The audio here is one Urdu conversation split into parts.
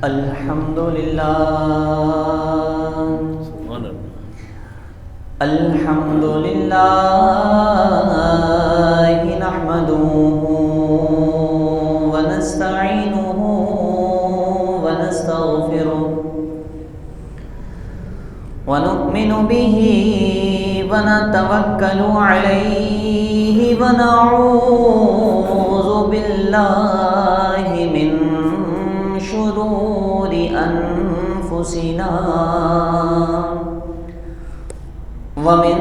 الحمد لله الحمد لله نحمده ونستعينه ونستغفره ونؤمن به ونتوكل عليه ونعوذ بالله من شرور أنفسنا ومن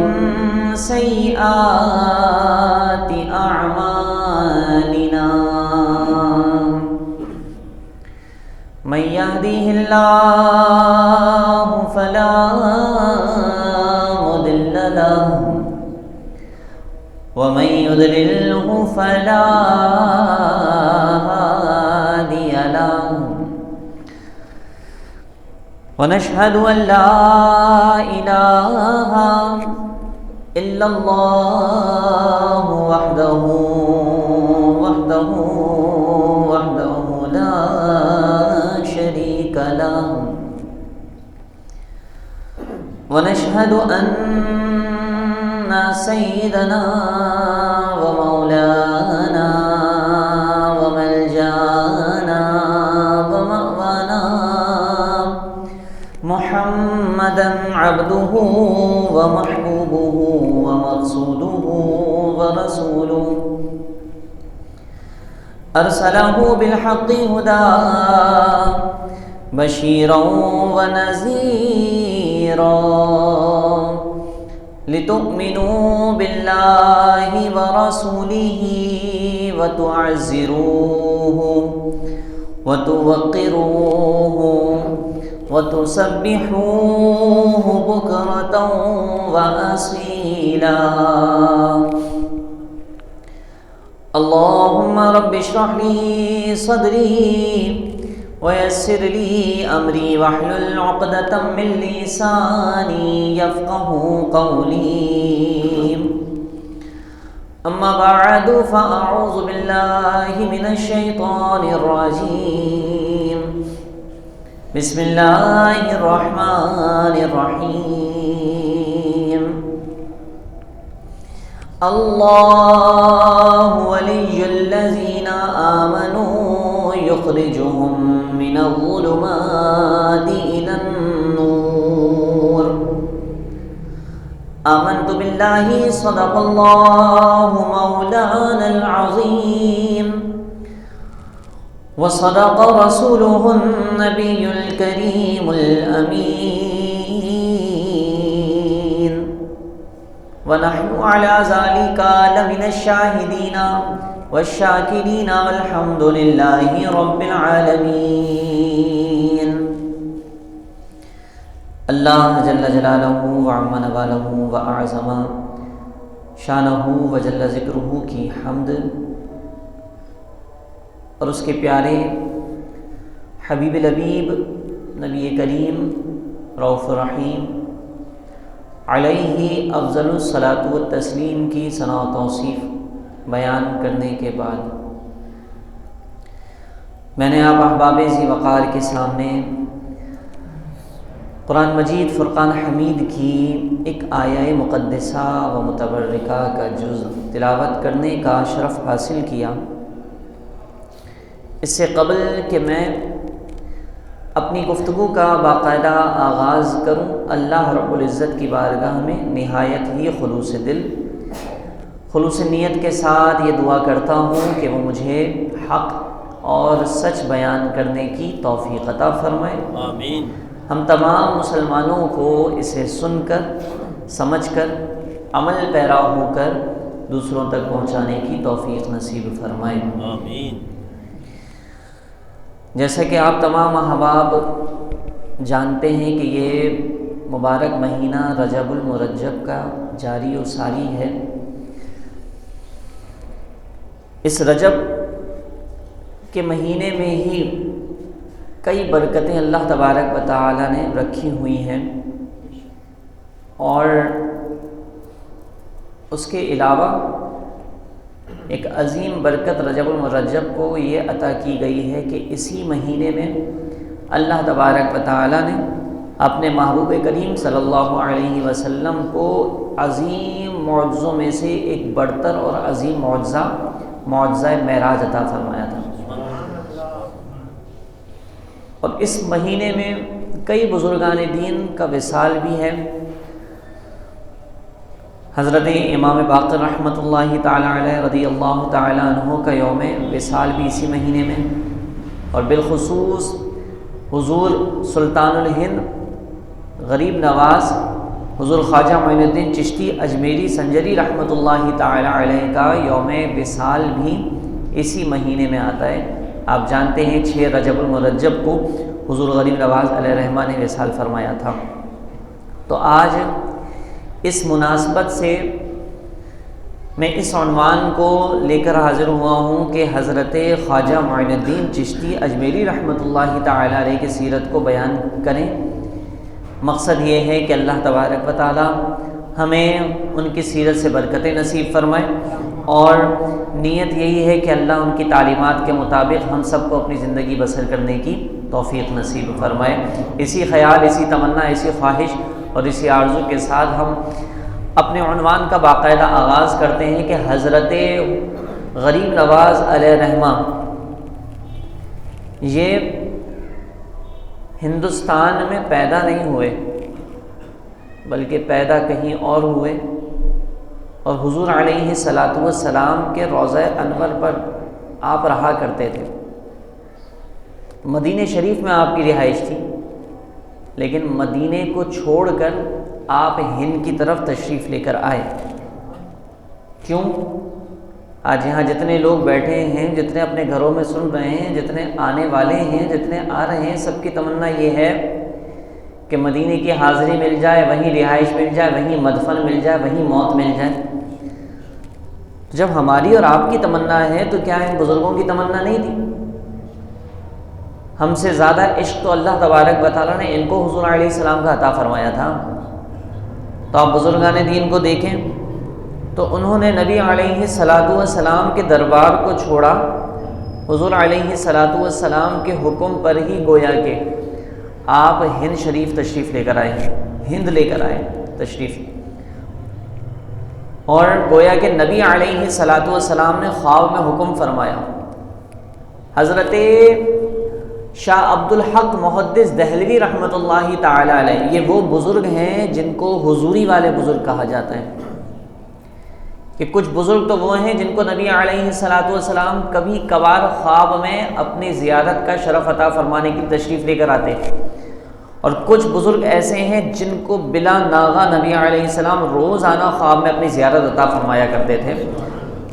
سيئات أعمالنا من يهده الله فلا مضل له ومن يضلله فلا هادي له ونشهد أن لا إله إلا الله وحده لا شريك له ونشهد أن سيدنا ومولانا وملجانا ومأوانا محمدًا عبده ومحبوبه ومقصوده ورسوله أرسله بالحق هدى بشيرا ونذيرا لتؤمنوا بالله ورسوله وتعزروه وتوقروه وتسبحوه بكرة وأصيلا اللهم رب اشرح لي صدري ويسر لي أمري واحلل عقدة من لساني يفقه قولي أما بعد فأعوذ بالله من الشيطان الرجيم بسم الله الرحمن الرحيم الله ولي الذين آمنوا يخرجهم من الظلمات إلى النور آمنت بالله صدق الله مولانا العظيم وصدق رسوله النبي الكريم الأمين ونحن على ذلك لمن الشاهدين والشاكرين والحمد لله رب العالمين اللہ جل جلالہ وعم نوالہ وأعظم شانہ وجل ذکرہ کی حمد اور اس کے پیارے حبیب لبیب نبی کریم رؤوف الرحیم علیہ افضل الصلاۃ والتسلیم کی ثنا و توصیف بیان کرنے کے بعد میں نے آپ احباب ذی وقار کے سامنے قرآن مجید فرقان حمید کی ایک آیہ مقدسہ و متبرکہ کا جز تلاوت کرنے کا شرف حاصل کیا۔ اس سے قبل کہ میں اپنی گفتگو کا باقاعدہ آغاز کروں، اللہ رب العزت کی بارگاہ میں نہایت ہی خلوص دل، خلوص نیت کے ساتھ یہ دعا کرتا ہوں کہ وہ مجھے حق اور سچ بیان کرنے کی توفیق عطا فرمائے۔ آمین۔ ہم تمام مسلمانوں کو اسے سن کر، سمجھ کر، عمل پیرا ہو کر دوسروں تک پہنچانے کی توفیق نصیب فرمائے۔ آمین۔ جیسا کہ آپ تمام احباب جانتے ہیں کہ یہ مبارک مہینہ رجب المرجب کا جاری و ساری ہے۔ اس رجب کے مہینے میں ہی کئی برکتیں اللہ تبارک و تعالی نے رکھی ہوئی ہیں، اور اس کے علاوہ ایک عظیم برکت رجب المرجب کو یہ عطا کی گئی ہے کہ اسی مہینے میں اللہ تبارک و تعالی نے اپنے محبوب کریم صلی اللہ علیہ وسلم کو عظیم معجزوں میں سے ایک برتر اور عظیم معجزہ معراج عطا فرمایا تھا۔ اور اس مہینے میں کئی بزرگان دین کا وصال بھی ہے۔ حضرت امام باقر رحمۃ اللہ تعالی علیہ رضی اللہ تعالی عنہ کا یوم وصال بھی اسی مہینے میں، اور بالخصوص حضور سلطان الہند غریب نواز حضور خواجہ معین الدین چشتی اجمیری سنجری رحمۃ اللہ تعالی علیہ کا یوم وصال بھی اسی مہینے میں آتا ہے۔ آپ جانتے ہیں 6 رجب المرجب کو حضور غریب نواز علیہ الرحمہ نے وصال فرمایا تھا۔ تو آج اس مناسبت سے میں اس عنوان کو لے کر حاضر ہوا ہوں کہ حضرت خواجہ معین الدین چشتی اجمیری رحمۃ اللہ تعالی علیہ کی سیرت کو بیان کریں۔ مقصد یہ ہے کہ اللہ تبارک و تعالی ہمیں ان کی سیرت سے برکتیں نصیب فرمائے، اور نیت یہی ہے کہ اللہ ان کی تعلیمات کے مطابق ہم سب کو اپنی زندگی بسر کرنے کی توفیق نصیب فرمائے۔ اسی خیال، اسی تمنا، اسی خواہش اور اسی آرزو کے ساتھ ہم اپنے عنوان کا باقاعدہ آغاز کرتے ہیں کہ حضرت غریب نواز علیہ الرحمہ یہ ہندوستان میں پیدا نہیں ہوئے، بلکہ پیدا کہیں اور ہوئے، اور حضور علیہ الصلاۃ والسلام کے روضہ انور پر آپ رہا کرتے تھے۔ مدینہ شریف میں آپ کی رہائش تھی، لیکن مدینے کو چھوڑ کر آپ ہند کی طرف تشریف لے کر آئے۔ کیوں؟ آج یہاں جتنے لوگ بیٹھے ہیں، جتنے اپنے گھروں میں سن رہے ہیں، جتنے آنے والے ہیں، جتنے آ رہے ہیں، سب کی تمنا یہ ہے کہ مدینے کی حاضری مل جائے، وہیں رہائش مل جائے، وہیں مدفن مل جائے، وہیں موت مل جائے۔ جب ہماری اور آپ کی تمنا ہے تو کیا ان بزرگوں کی تمنا نہیں تھی؟ ہم سے زیادہ عشق تو اللہ تبارک و تعالیٰ نے ان کو حضور علیہ السلام کا عطا فرمایا تھا۔ تو آپ بزرگان دین کو دیکھیں تو انہوں نے نبی علیہ الصلاۃ والسلام کے دربار کو چھوڑا، حضور علیہ الصلاۃ والسلام کے حکم پر ہی گویا کہ آپ ہند شریف تشریف لے کر آئے، ہند لے کر آئے تشریف، اور گویا کہ نبی علیہ الصلاۃ والسلام نے خواب میں حکم فرمایا۔ حضرت شاہ عبد الحق محدث دہلوی رحمۃ اللہ تعالی علیہ، یہ وہ بزرگ ہیں جن کو حضوری والے بزرگ کہا جاتا ہے، کہ کچھ بزرگ تو وہ ہیں جن کو نبی علیہ الصلاۃ والسلام کبھی کبھار خواب میں اپنی زیارت کا شرف عطا فرمانے کی تشریف لے کر آتے ہیں، اور کچھ بزرگ ایسے ہیں جن کو بلا ناغہ نبی علیہ السلام روزانہ خواب میں اپنی زیارت عطا فرمایا کرتے تھے،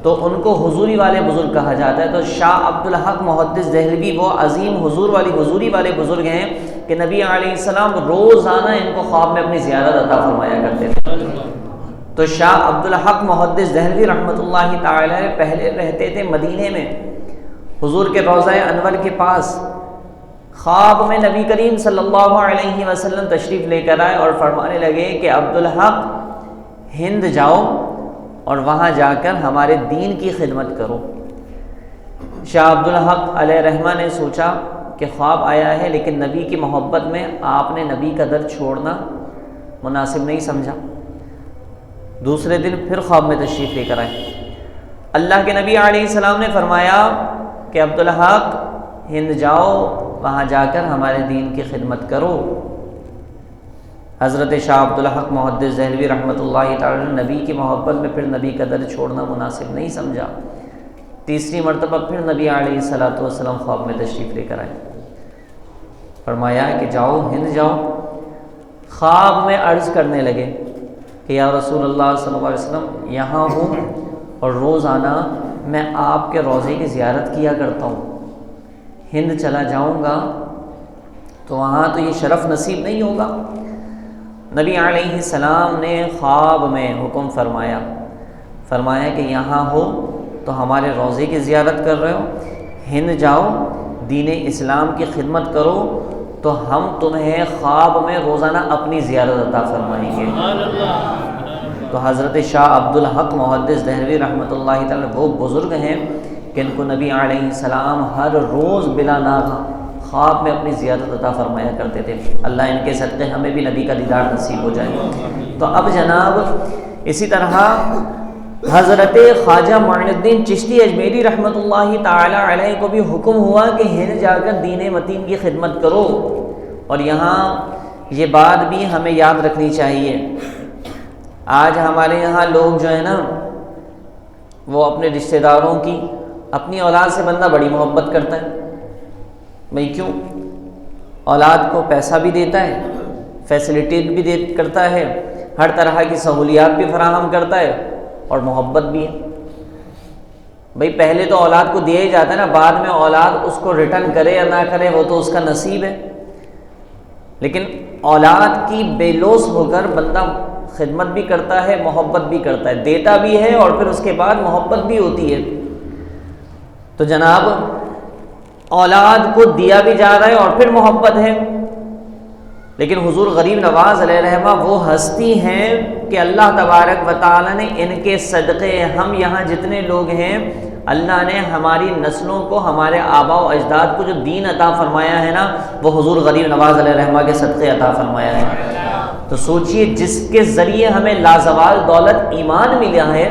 تو ان کو حضوری والے بزرگ کہا جاتا ہے۔ تو شاہ عبد الحق محدث دہلوی وہ عظیم حضوری والے بزرگ ہیں کہ نبی علیہ السلام روزانہ ان کو خواب میں اپنی زیارت عطا فرمایا کرتے تھے۔ تو شاہ عبد الحق محدث دہلوی رحمۃ اللہ تعالی علیہ پہلے رہتے تھے مدینے میں، حضور کے روضہ انور کے پاس۔ خواب میں نبی کریم صلی اللہ علیہ وسلم تشریف لے کر آئے اور فرمانے لگے کہ عبد الحق ہند جاؤ اور وہاں جا کر ہمارے دین کی خدمت کرو۔ شاہ عبد الحق علیہ الرحمہ نے سوچا کہ خواب آیا ہے، لیکن نبی کی محبت میں آپ نے نبی کا در چھوڑنا مناسب نہیں سمجھا۔ دوسرے دن پھر خواب میں تشریف لے کر آئے۔ اللہ کے نبی علیہ السلام نے فرمایا کہ عبد الحق ہند جاؤ، وہاں جا کر ہمارے دین کی خدمت کرو۔ حضرت شاہ عبد الحق محدث دہلوی رحمۃ اللہ تعالی نبی کی محبت میں پھر نبی کا در چھوڑنا مناسب نہیں سمجھا۔ تیسری مرتبہ پھر نبی علیہ الصلاۃ والسلام خواب میں تشریف لے کر آئے، فرمایا کہ جاؤ ہند جاؤ۔ خواب میں عرض کرنے لگے کہ یا رسول اللہ صلی اللہ علیہ وسلم، یہاں ہوں اور روزانہ میں آپ کے روضے کی زیارت کیا کرتا ہوں، ہند چلا جاؤں گا تو وہاں تو یہ شرف نصیب نہیں ہوگا۔ نبی علیہ السلام نے خواب میں حکم فرمایا کہ یہاں ہو تو ہمارے روضے کی زیارت کر رہے ہو، ہند جاؤ دین اسلام کی خدمت کرو تو ہم تمہیں خواب میں روزانہ اپنی زیارت عطا فرمائیں گے۔ تو حضرت شاہ عبد الحق محدث دہلوی رحمۃ اللہ تعالی وہ بزرگ ہیں کہ ان کو نبی علیہ السلام ہر روز بلا ناغہ خواب میں اپنی زیارت عطا فرمایا کرتے تھے۔ اللہ ان کے صدقے ہمیں بھی نبی کا دیدار نصیب ہو جائے۔ تو اب جناب اسی طرح حضرت خواجہ معین الدین چشتی اجمیری رحمۃ اللہ تعالی علیہ کو بھی حکم ہوا کہ ہند جا کر دین متین کی خدمت کرو، اور یہاں یہ بات بھی ہمیں یاد رکھنی چاہیے۔ آج ہمارے یہاں لوگ جو ہے نا وہ اپنے رشتہ داروں کی، اپنی اولاد سے بندہ بڑی محبت کرتا ہے۔ بھئی کیوں؟ اولاد کو پیسہ بھی دیتا ہے، فیسلٹی بھی کرتا ہے، ہر طرح کی سہولیات بھی فراہم کرتا ہے، اور محبت بھی ہے۔ بھئی پہلے تو اولاد کو دیا ہی جاتا ہے نا، بعد میں اولاد اس کو ریٹرن کرے یا نہ کرے وہ تو اس کا نصیب ہے، لیکن اولاد کی بے لوث ہو کر بندہ خدمت بھی کرتا ہے، محبت بھی کرتا ہے، دیتا بھی ہے، اور پھر اس کے بعد محبت بھی ہوتی ہے۔ تو جناب اولاد کو دیا بھی جا رہا ہے اور پھر محبت ہے، لیکن حضور غریب نواز علیہ رحمہ وہ ہستی ہیں کہ اللہ تبارک و تعالی نے ان کے صدقے، ہم یہاں جتنے لوگ ہیں، اللہ نے ہماری نسلوں کو، ہمارے آباء و اجداد کو جو دین عطا فرمایا ہے نا، وہ حضور غریب نواز علیہ رحمہ کے صدقے عطا فرمایا ہے۔ تو سوچئے جس کے ذریعے ہمیں لازوال دولت ایمان ملا ہے،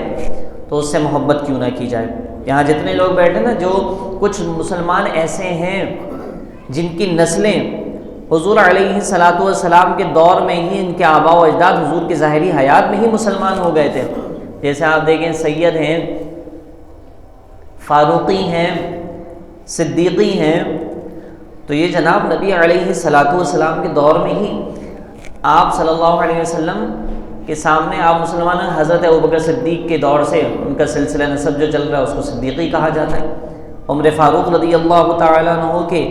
تو اس سے محبت کیوں نہ کی جائے۔ یہاں جتنے لوگ بیٹھے نا، جو کچھ مسلمان ایسے ہیں جن کی نسلیں حضور علیہ الصلاۃ والسلام کے دور میں ہی، ان کے آباء و اجداد حضور کی ظاہری حیات میں ہی مسلمان ہو گئے تھے۔ جیسے آپ دیکھیں سید ہیں، فاروقی ہیں، صدیقی ہیں، تو یہ جناب نبی علیہ الصلاۃ والسلام کے دور میں ہی آپ صلی اللہ علیہ وسلم کے سامنے آپ مسلمان ہیں۔ حضرت ابوبکر صدیق کے دور سے ان کا سلسلہ نسب جو چل رہا ہے اس کو صدیقی کہا جاتا ہے۔ عمر فاروق رضی اللہ تعالیٰ عنہ کے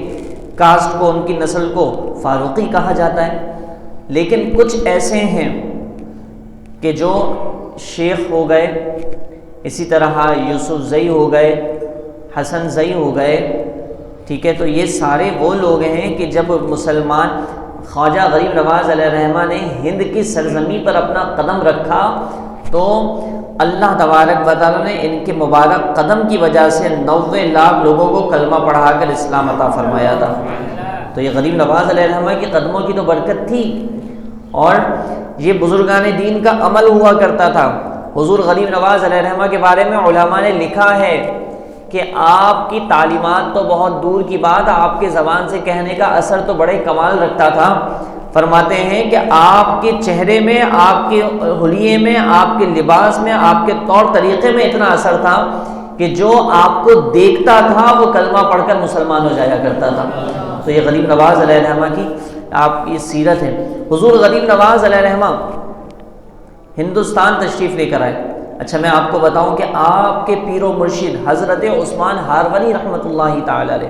کاسٹ کو، ان کی نسل کو فاروقی کہا جاتا ہے۔ لیکن کچھ ایسے ہیں کہ جو شیخ ہو گئے، اسی طرح یوسف زئی ہو گئے، حسن زئی ہو گئے، ٹھیک ہے۔ تو یہ سارے وہ لوگ ہیں کہ جب مسلمان خواجہ غریب نواز علیہ رحمہ نے ہند کی سرزمین پر اپنا قدم رکھا، تو اللہ تبارک و تعالیٰ نے ان کے مبارک قدم کی وجہ سے 90 لاکھ لوگوں کو کلمہ پڑھا کر اسلام عطا فرمایا تھا۔ تو یہ غریب نواز علیہ رحمہ کے قدموں کی تو برکت تھی، اور یہ بزرگان دین کا عمل ہوا کرتا تھا۔ حضور غریب نواز علیہ رحمہ کے بارے میں علماء نے لکھا ہے کہ آپ کی تعلیمات تو بہت دور کی بات، آپ کے زبان سے کہنے کا اثر تو بڑے کمال رکھتا تھا۔ فرماتے ہیں کہ آپ کے چہرے میں، آپ کے حلیے میں، آپ کے لباس میں، آپ کے طور طریقے میں اتنا اثر تھا کہ جو آپ کو دیکھتا تھا وہ کلمہ پڑھ کر مسلمان ہو جایا کرتا تھا۔ تو یہ غریب نواز علیہ رحمہ کی آپ کی سیرت ہے۔ حضور غریب نواز علیہ رحمہ ہندوستان تشریف لے کر آئے۔ اچھا میں آپ کو بتاؤں کہ آپ کے پیر و مرشد حضرت عثمان ہارونی رحمۃ اللہ تعالی علیہ،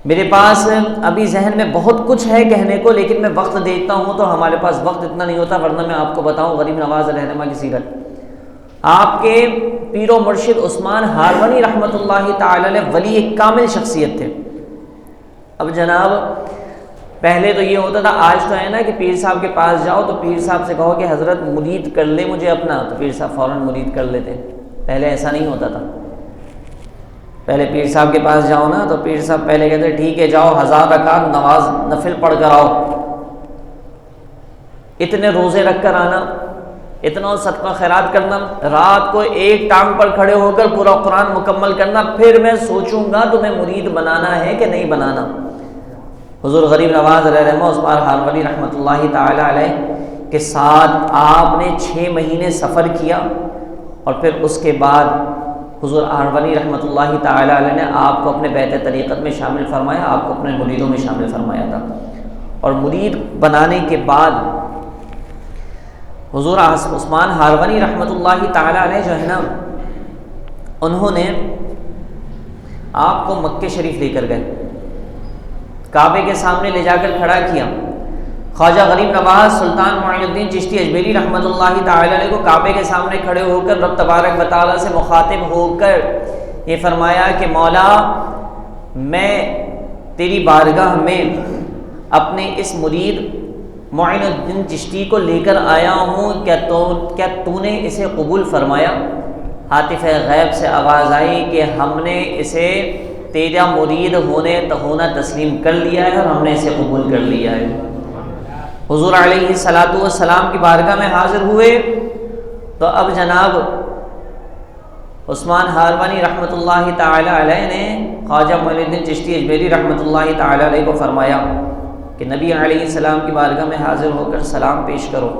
میرے پاس ابھی ذہن میں بہت کچھ ہے کہنے کو، لیکن میں وقت دیکھتا ہوں تو ہمارے پاس وقت اتنا نہیں ہوتا، ورنہ میں آپ کو بتاؤں غریب نواز علیہ رحمہ کی سیرت۔ آپ کے پیر و مرشد عثمان ہارونی رحمۃ اللہ تعالی علیہ ولی ایک کامل شخصیت تھے۔ اب جناب پہلے تو یہ ہوتا تھا، آج تو ہے نا کہ پیر صاحب کے پاس جاؤ تو پیر صاحب سے کہو کہ حضرت مرید کر لے مجھے اپنا، تو پیر صاحب فوراً مرید کر لیتے۔ پہلے ایسا نہیں ہوتا تھا۔ پہلے پیر صاحب کے پاس جاؤ نا تو پیر صاحب پہلے کہتے ٹھیک ہے جاؤ 1000 رکعت نماز نفل پڑھ کر آؤ، اتنے روزے رکھ کر آنا، اتنا صدقہ خیرات کرنا، رات کو ایک ٹانگ پر کھڑے ہو کر پورا قرآن مکمل کرنا، پھر میں سوچوں گا تمہیں مرید بنانا ہے کہ نہیں بنانا۔ حضور غریب نواز علیہ رحمہ عثمان ہارونی رحمۃ اللہ تعالی علیہ کے ساتھ آپ نے 6 مہینے سفر کیا، اور پھر اس کے بعد حضور ہارونی رحمۃ اللہ تعالی علیہ نے آپ کو اپنے بیت طریقت میں شامل فرمایا، آپ کو اپنے مریدوں میں شامل فرمایا تھا۔ اور مرید بنانے کے بعد حضور عثمان ہارونی رحمۃ اللہ تعالی علیہ جو ہے نا، انہوں نے آپ کو مکہ شریف لے کر گئے، کعبے کے سامنے لے جا کر کھڑا کیا۔ خواجہ غریب نواز سلطان معین الدین چشتی اجمیری رحمۃ اللہ تعالی علیہ کو کعبے کے سامنے کھڑے ہو کر رب تبارک و تعالیٰ سے مخاطب ہو کر یہ فرمایا کہ مولا میں تیری بارگاہ میں اپنے اس مرید معین الدین چشتی کو لے کر آیا ہوں، کیا تو نے اسے قبول فرمایا؟ ہاتف غیب سے آواز آئی کہ ہم نے اسے تیرا مرید ہونا تسلیم کر لیا ہے اور ہم نے اسے قبول کر لیا ہے۔ حضور علیہ الصلاۃ والسلام کی بارگاہ میں حاضر ہوئے تو اب جناب عثمان ہاروانی رحمۃ اللہ تعالی علیہ نے خواجہ معین الدین چشتی اجمیری رحمۃ اللہ تعالی علیہ کو فرمایا کہ نبی علیہ السلام کی بارگاہ میں حاضر ہو کر سلام پیش کرو۔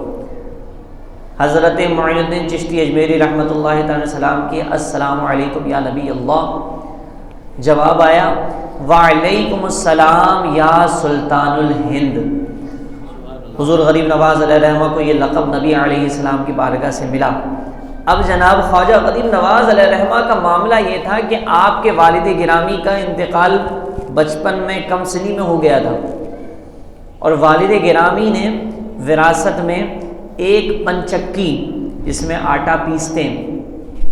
حضرت معین الدین چشتی اجمیری رحمۃ اللہ تعالی علیہ سلام کی السلام علیکم یا نبی اللہ، جواب آیا وعلیکم السلام یا سلطان الہند۔ حضور غریب نواز علیہ رحمہ کو یہ لقب نبی علیہ السلام کی بارگاہ سے ملا۔ اب جناب خواجہ غریب نواز علیہ رحمہ کا معاملہ یہ تھا کہ آپ کے والد گرامی کا انتقال بچپن میں کم سنی میں ہو گیا تھا، اور والد گرامی نے وراثت میں ایک پنچکی جس میں آٹا پیستے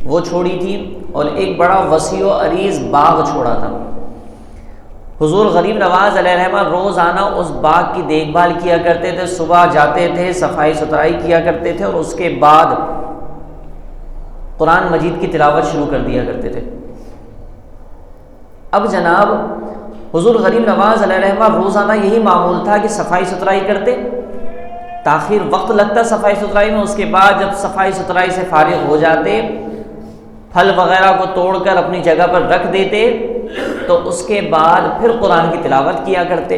وہ چھوڑی تھی، اور ایک بڑا وسیع و عریض باغ چھوڑا تھا۔ حضور غریب نواز علیہ رحمہ روزانہ اس باغ کی دیکھ بھال کیا کرتے تھے، صبح جاتے تھے، صفائی ستھرائی کیا کرتے تھے، اور اس کے بعد قرآن مجید کی تلاوت شروع کر دیا کرتے تھے۔ اب جناب حضور غریب نواز علیہ رحمہ روزانہ یہی معمول تھا کہ صفائی ستھرائی کرتے، تاخیر وقت لگتا صفائی ستھرائی میں، اس کے بعد جب صفائی ستھرائی سے فارغ ہو جاتے پھل وغیرہ کو توڑ کر اپنی جگہ پر رکھ دیتے، تو اس کے بعد پھر قرآن کی تلاوت کیا کرتے۔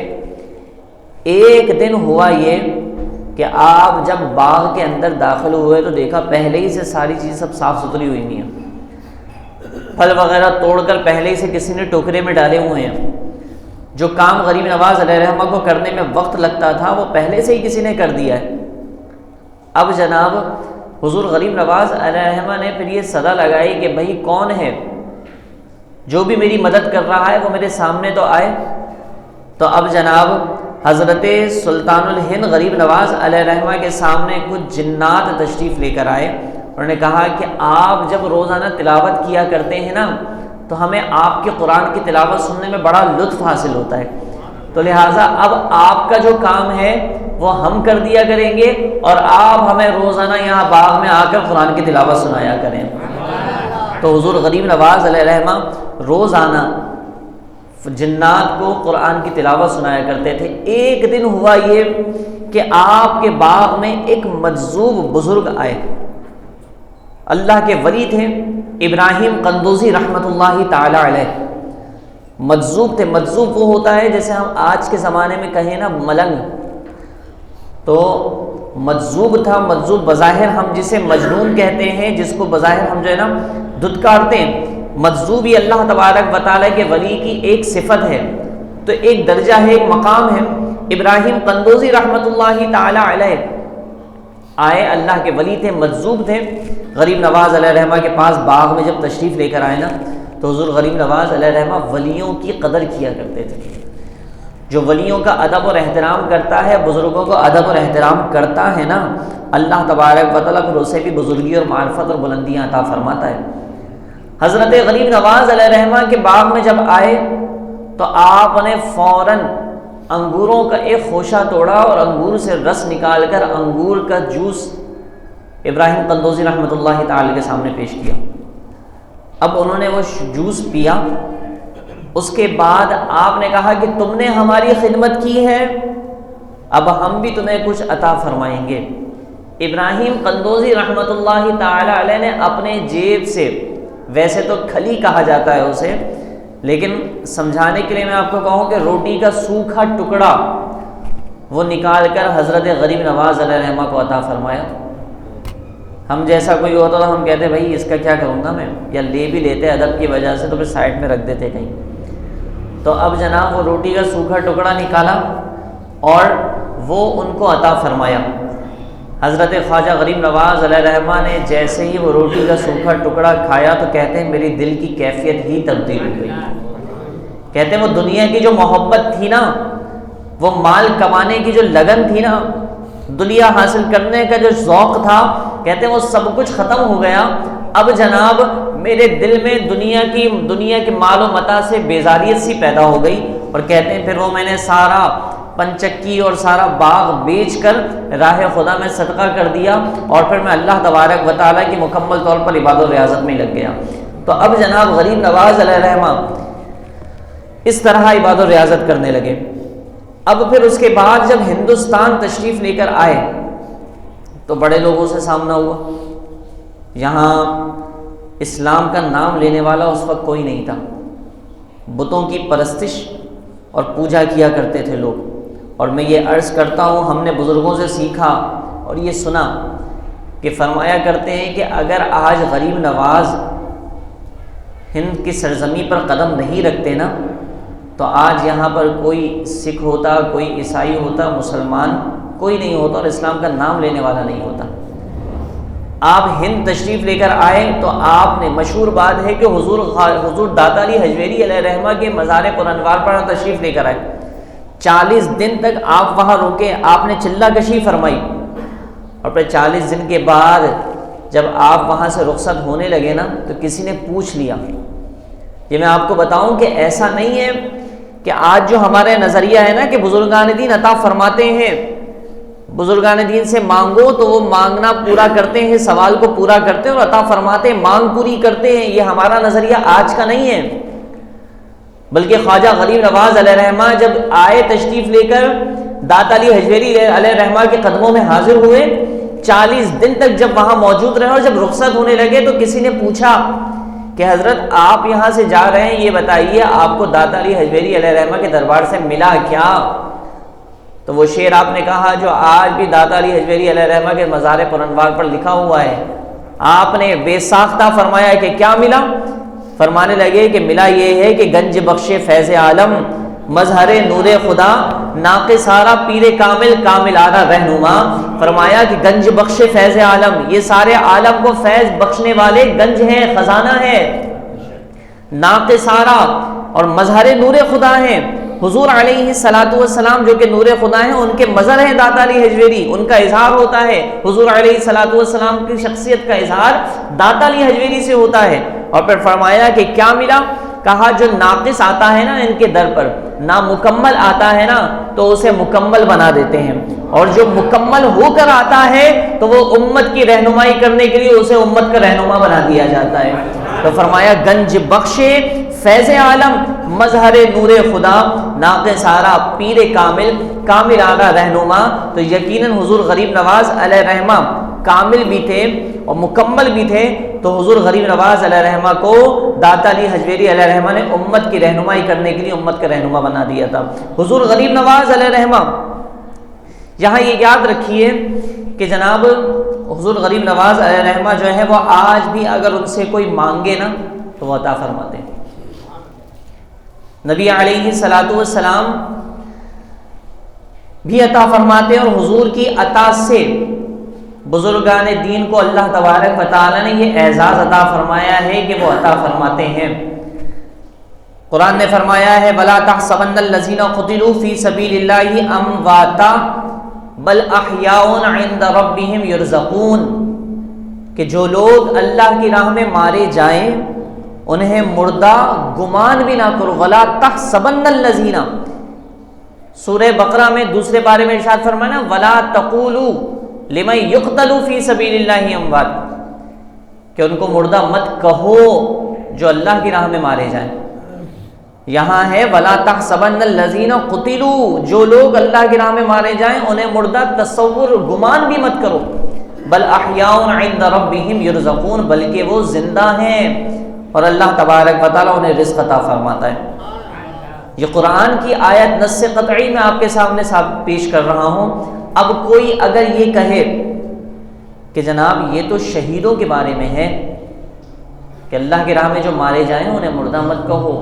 ایک دن ہوا یہ کہ آپ جب باغ کے اندر داخل ہوئے تو دیکھا پہلے ہی سے ساری چیز سب صاف ستھری ہوئی نہیں ہیں، پھل وغیرہ توڑ کر پہلے ہی سے کسی نے ٹوکرے میں ڈالے ہوئے ہیں۔ جو کام غریب نواز علیہ رحمہ کو کرنے میں وقت لگتا تھا وہ پہلے سے ہی کسی نے کر دیا ہے۔ اب جناب حضور غریب نواز علیہ رحمہ نے پھر یہ صدا لگائی کہ بھائی کون ہے جو بھی میری مدد کر رہا ہے وہ میرے سامنے تو آئے۔ تو اب جناب حضرت سلطان الہند غریب نواز علیہ رحمہ کے سامنے کچھ جنات تشریف لے کر آئے، انہوں نے کہا کہ آپ جب روزانہ تلاوت کیا کرتے ہیں نا تو ہمیں آپ کے قرآن کی تلاوت سننے میں بڑا لطف حاصل ہوتا ہے، تو لہٰذا اب آپ کا جو کام ہے وہ ہم کر دیا کریں گے، اور آپ ہمیں روزانہ یہاں باغ میں آ کر قرآن کی تلاوت سنایا کریں۔ تو حضور غریب نواز علیہ رحمہ روزانہ جنات کو قرآن کی تلاوت سنایا کرتے تھے۔ ایک دن ہوا یہ کہ آپ کے باغ میں ایک مجذوب بزرگ آئے، اللہ کے ولی تھے، ابراہیم قندوزی رحمۃ اللہ تعالی علیہ۔ مجذوب تھے، مجذوب وہ ہوتا ہے جیسے ہم آج کے زمانے میں کہیں نا ملنگ، تو مجذوب تھا۔ مجذوب بظاہر ہم جسے مجنون کہتے ہیں، جس کو بظاہر ہم جو ہے نا دھتکارتے ہیں، مجذوب یہ اللہ تبارک و تعالیٰ کے ولی کی ایک صفت ہے، تو ایک درجہ ہے، ایک مقام ہے۔ ابراہیم قندوزی رحمۃ اللہ تعالی علیہ آئے، اللہ کے ولی تھے، مجذوب تھے، غریب نواز علیہ رحمہ کے پاس باغ میں جب تشریف لے کر آئے نا تو حضور غریب نواز علیہ رحمہ ولیوں کی قدر کیا کرتے تھے۔ جو ولیوں کا ادب اور احترام کرتا ہے، بزرگوں کو ادب اور احترام کرتا ہے نا، اللہ تبارک و تعالیٰ پھر اسے بھی بزرگی اور معرفت اور بلندیاں عطا فرماتا ہے۔ حضرت غریب نواز علیہ رحمہ کے باغ میں جب آئے تو آپ نے فوراً انگوروں کا ایک خوشہ توڑا اور انگور سے رس نکال کر انگور کا جوس ابراہیم قندوزی رحمۃ اللہ تعالی کے سامنے پیش کیا۔ اب انہوں نے وہ جوس پیا، اس کے بعد آپ نے کہا کہ تم نے ہماری خدمت کی ہے، اب ہم بھی تمہیں کچھ عطا فرمائیں گے۔ ابراہیم قندوزی رحمۃ اللہ تعالی علیہ نے اپنے جیب سے، ویسے تو کھلی کہا جاتا ہے اسے، لیکن سمجھانے کے لیے میں آپ کو کہوں کہ روٹی کا سوکھا ٹکڑا وہ نکال کر حضرت غریب نواز علیہ رحمہ کو عطا فرمایا۔ ہم جیسا کوئی ہوتا تو ہم کہتے بھائی اس کا کیا کروں گا میں، یا لے بھی لیتے ادب کی وجہ سے تو پھر سائڈ میں رکھ دیتے کہیں۔ تو اب جناب وہ روٹی کا سوکھا ٹکڑا نکالا اور وہ ان کو عطا فرمایا۔ حضرت خواجہ غریب نواز علیہ رحمہ نے جیسے ہی وہ روٹی کا سوکھا ٹکڑا کھایا تو کہتے ہیں میری دل کی کیفیت ہی تبدیل ہو گئی۔ کہتے ہیں وہ دنیا کی جو محبت تھی نا، وہ مال کمانے کی جو لگن تھی نا، دنیا حاصل کرنے کا جو ذوق تھا، کہتے ہیں وہ سب کچھ ختم ہو گیا۔ اب جناب میرے دل میں دنیا کی مال و متاع سے بیزاریت سی پیدا ہو گئی، اور کہتے ہیں پھر وہ میں نے سارا پنچکی اور سارا باغ بیچ کر راہ خدا میں صدقہ کر دیا، اور پھر میں اللہ تبارک و تعالیٰ کی مکمل طور پر عبادت و ریاضت میں لگ گیا۔ تو اب جناب غریب نواز علیہ رحمہ اس طرح عبادت و ریاضت کرنے لگے۔ اب پھر اس کے بعد جب ہندوستان تشریف لے کر آئے تو بڑے لوگوں سے سامنا ہوا۔ یہاں اسلام کا نام لینے والا اس وقت کوئی نہیں تھا، بتوں کی پرستش اور پوجا کیا کرتے تھے لوگ۔ اور میں یہ عرض کرتا ہوں، ہم نے بزرگوں سے سیکھا اور یہ سنا کہ فرمایا کرتے ہیں کہ اگر آج غریب نواز ہند کی سرزمین پر قدم نہیں رکھتے نا تو آج یہاں پر کوئی سکھ ہوتا، کوئی عیسائی ہوتا، مسلمان کوئی نہیں ہوتا اور اسلام کا نام لینے والا نہیں ہوتا۔ آپ ہند تشریف لے کر آئے تو آپ نے، مشہور بات ہے کہ حضور داتا علی حجویری علیہ رحمہ کے مزار پر انوار پر تشریف لے کر آئے، 40 دن تک آپ وہاں رکے، آپ نے چلہ کشی فرمائی، اور پھر 40 دن کے بعد جب آپ وہاں سے رخصت ہونے لگے نا تو کسی نے پوچھ لیا۔ یہ میں آپ کو بتاؤں کہ ایسا نہیں ہے کہ آج جو ہمارے نظریہ ہے نا کہ بزرگان دین عطا فرماتے ہیں، بزرگان دین سے مانگو تو وہ مانگنا پورا کرتے ہیں، سوال کو پورا کرتے ہیں اور عطا فرماتے ہیں، مانگ پوری کرتے ہیں۔ یہ ہمارا نظریہ آج کا نہیں ہے، بلکہ خواجہ غریب نواز علیہ رحمہ جب آئے تشریف لے کر داتا علی حجویری علیہ رحمہ کے قدموں میں حاضر ہوئے، 40 دن تک جب وہاں موجود رہے اور جب رخصت ہونے لگے تو کسی نے پوچھا کہ حضرت آپ یہاں سے جا رہے ہیں، یہ بتائیے آپ کو داتا علی حجویری علیہ رحمہ کے دربار سے ملا کیا؟ تو وہ شعر آپ نے کہا جو آج بھی داتا علی حجویری علیہ رحمہ کے مزار پر انوار پر لکھا ہوا ہے۔ آپ نے بے ساختہ فرمایا کہ کیا ملا؟ فرمانے لگے کہ ملا یہ ہے کہ گنج بخش فیض عالم، مظہر نور خدا، ناقص سارا پیر کامل، کامل آرا رہنما۔ فرمایا کہ گنج بخش فیض عالم، یہ سارے عالم کو فیض بخشنے والے گنج ہیں، خزانہ ہے، ناقص سارا اور مظہر نور خدا ہیں۔ حضور علیہ الصلوۃ والسلام جو کہ نور خدا ہیں، ان کے مظہر ہیں داتا علی حجویری، ان کا اظہار ہوتا ہے۔ حضور علیہ الصلوۃ والسلام کی شخصیت کا اظہار داتا علی حجویری سے ہوتا ہے۔ اور پھر فرمایا کہ کیا ملا؟ کہا جو ناقص آتا ہے نا ان کے در پر، نامکمل آتا ہے نا تو اسے مکمل بنا دیتے ہیں، اور جو مکمل ہو کر آتا ہے تو وہ امت کی رہنمائی کرنے کے لیے اسے امت کا رہنما بنا دیا جاتا ہے۔ تو فرمایا گنج بخش فیض عالم، مظہر نور خدا، ناقص سارا پیر کامل، کامل آرا رہنما۔ تو یقیناً حضور غریب نواز علیہ رحمہ کامل بھی تھے اور مکمل بھی تھے، تو حضور غریب نواز علیہ رحمہ کو داتا علی حجویری علیہ رحمہ نے امت کی رہنمائی کرنے کے لیے امت کا رہنما بنا دیا تھا۔ حضور غریب نواز علیہ رحمہ، یہاں یہ یاد رکھیے کہ جناب حضور غریب نواز علیہ رحمہ جو ہے وہ آج بھی اگر ان سے کوئی مانگے نا تو وہ عطا فرماتے ہیں۔ نبی علیہ الصلوۃ والسلام بھی عطا فرماتے ہیں، اور حضور کی عطا سے بزرگان دین کو اللہ تبارک و تعالی نے یہ اعزاز عطا فرمایا ہے کہ وہ عطا فرماتے ہیں۔ قرآن نے فرمایا ہے وَلَا تَحْسَبَنَّ الَّذِينَ قُتِلُوا فِي سَبِيلِ اللَّهِ أَمْوَاتًا بَلْ أَحْيَاءٌ عِندَ رَبِّهِمْ يُرْزَقُونَ، کہ جو لوگ اللہ کی راہ میں مارے جائیں انہیں مردہ گمان بھی نہ کرو۔ وَلَا تَحْسَبَنَّ الَّذِينَ، سورہ بقرہ میں دوسرے بارے میں ارشاد فرمایا وَلَا تَقُولُوا لِمَن يُقْتَلُ فِي سَبِيلِ اللَّهِ أَمْوَاتٌ، کہ ان کو مردہ مت کہو جو اللہ کی راہ میں مارے جائیں۔ یہاں ہے وَلَا تَحْسَبَنَّ الَّذِينَ قُتِلُوا، جو لوگ اللہ کی راہ میں مارے جائیں انہیں مردہ تصور گمان بھی مت کرو۔ بل احیاء عند ربهم يرزقون، بلکہ وہ زندہ ہیں اور اللہ تبارک و تعالیٰ انہیں رزق عطا فرماتا ہے۔ یہ قرآن کی آیت نص قطعی میں آپ کے سامنے پیش کر رہا ہوں۔ اب کوئی اگر یہ کہے کہ جناب یہ تو شہیدوں کے بارے میں ہے کہ اللہ کی راہ میں جو مارے جائیں انہیں مردہ مت کہو،